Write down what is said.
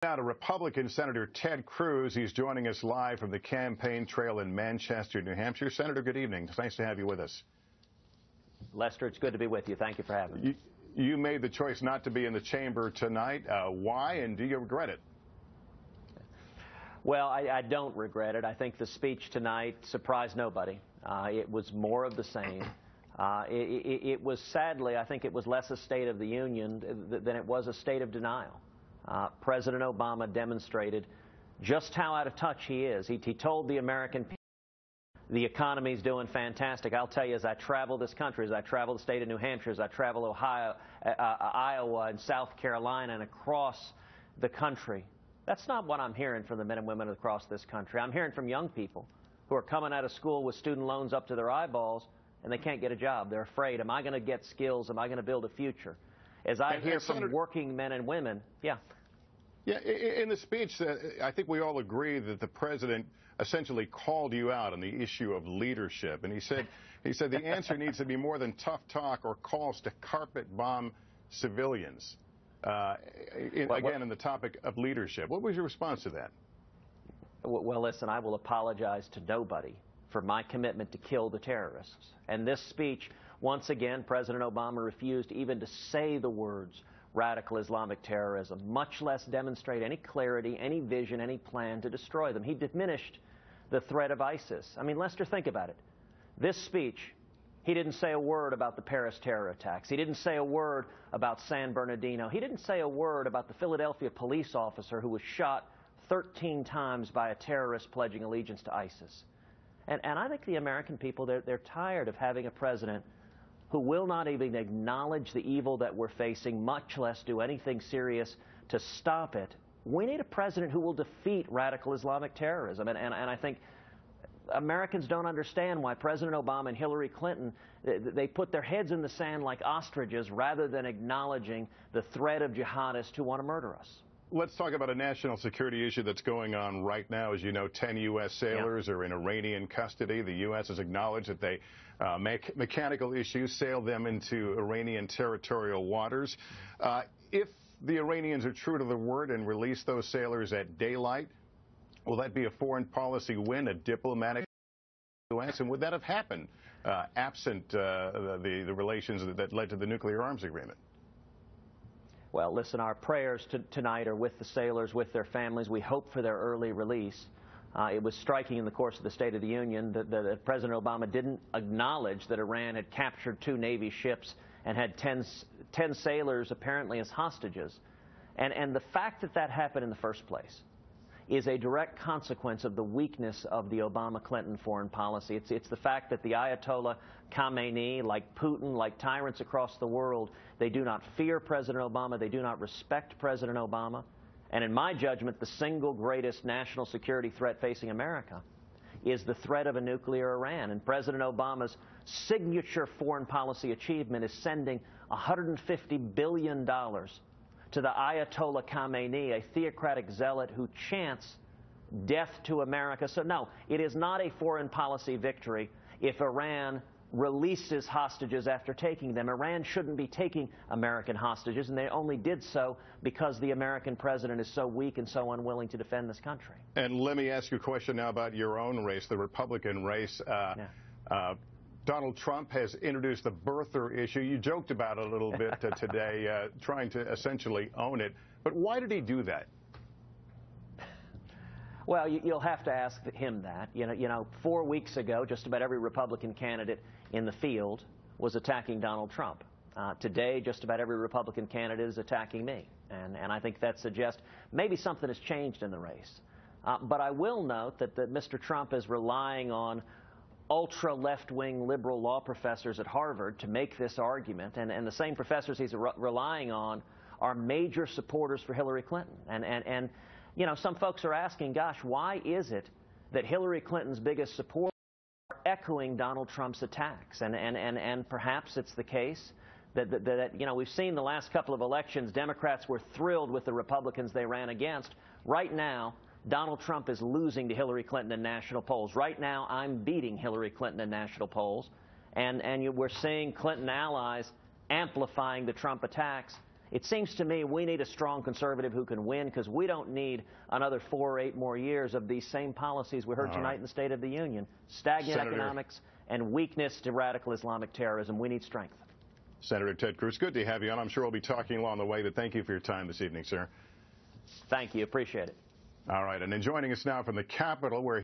Now to Republican Senator Ted Cruz. He's joining us live from the campaign trail in Manchester, New Hampshire. Senator, good evening. It's nice to have you with us. Lester, it's good to be with you. Thank you for having me. You made the choice not to be in the chamber tonight. Why, and do you regret it? Well, I don't regret it. I think the speech tonight surprised nobody. It was more of the same. It was, sadly, I think it was less a State of the Union than it was a state of denial. President Obama demonstrated just how out of touch he is. He told the American people the economy's doing fantastic. I'll tell you, as I travel this country, as I travel the state of New Hampshire, as I travel Ohio, Iowa, and South Carolina, and across the country, that's not what I'm hearing from the men and women across this country. I'm hearing from young people who are coming out of school with student loans up to their eyeballs, and they can't get a job. They're afraid, am I going to get skills? Am I going to build a future? As I hear from working men and women, yeah, in the speech, I think we all agree that the president essentially called you out on the issue of leadership. And he said the answer needs to be more than tough talk or calls to carpet bomb civilians. Again, on the topic of leadership. What was your response to that? Well, listen, I will apologize to nobody for my commitment to kill the terrorists. And this speech, once again, President Obama refused even to say the words radical Islamic terrorism, much less demonstrate any clarity, any vision, any plan to destroy them. He diminished the threat of ISIS. I mean, Lester, think about it. This speech, he didn't say a word about the Paris terror attacks. He didn't say a word about San Bernardino. He didn't say a word about the Philadelphia police officer who was shot 13 times by a terrorist pledging allegiance to ISIS. And I think the American people, they're tired of having a president who will not even acknowledge the evil that we're facing, much less do anything serious to stop it. We need a president who will defeat radical Islamic terrorism. And I think Americans don't understand why President Obama and Hillary Clinton, they put their heads in the sand like ostriches rather than acknowledging the threat of jihadists who want to murder us. Let's talk about a national security issue that's going on right now. As you know, 10 U.S. sailors are in Iranian custody. The U.S. has acknowledged that they mechanical issues sailed them into Iranian territorial waters. If the Iranians are true to their word and release those sailors at daylight, will that be a foreign policy win, a diplomatic U.S.? And would that have happened absent the relations that led to the nuclear arms agreement? Well, listen, our prayers tonight are with the sailors, with their families. We hope for their early release. It was striking in the course of the State of the Union that President Obama didn't acknowledge that Iran had captured 2 Navy ships and had 10 sailors apparently as hostages. And the fact that that happened in the first place is a direct consequence of the weakness of the Obama-Clinton foreign policy. It's the fact that the Ayatollah Khamenei, like Putin, like tyrants across the world, they do not fear President Obama. They do not respect President Obama. And in my judgment, the single greatest national security threat facing America is the threat of a nuclear Iran. And President Obama's signature foreign policy achievement is sending $150 billion to the Ayatollah Khamenei, a theocratic zealot who chants death to America. So no, it is not a foreign policy victory if Iran releases hostages after taking them. Iran shouldn't be taking American hostages, and they only did so because the American president is so weak and so unwilling to defend this country. And let me ask you a question now about your own race, the Republican race. Donald Trump has introduced the birther issue. You joked about it a little bit today, trying to essentially own it. But why did he do that? Well, you'll have to ask him that. You know, 4 weeks ago, just about every Republican candidate in the field was attacking Donald Trump. Today, just about every Republican candidate is attacking me. And I think that suggests maybe something has changed in the race. But I will note that Mr. Trump is relying on ultra-left-wing liberal law professors at Harvard to make this argument, and the same professors he's relying on are major supporters for Hillary Clinton. And you know, some folks are asking, gosh, why is it that Hillary Clinton's biggest supporters are echoing Donald Trump's attacks? And perhaps it's the case that you know, we've seen the last couple of elections, Democrats were thrilled with the Republicans they ran against. Right now, Donald Trump is losing to Hillary Clinton in national polls. Right now, I'm beating Hillary Clinton in national polls. And we're seeing Clinton allies amplifying the Trump attacks. It seems to me we need a strong conservative who can win, because we don't need another 4 or 8 more years of these same policies we heard tonight in the State of the Union. Stagnant economics and weakness to radical Islamic terrorism. We need strength. Senator Ted Cruz, good to have you on. I'm sure we'll be talking along the way, but thank you for your time this evening, sir. Thank you. Appreciate it. All right, and then joining us now from the Capitol, where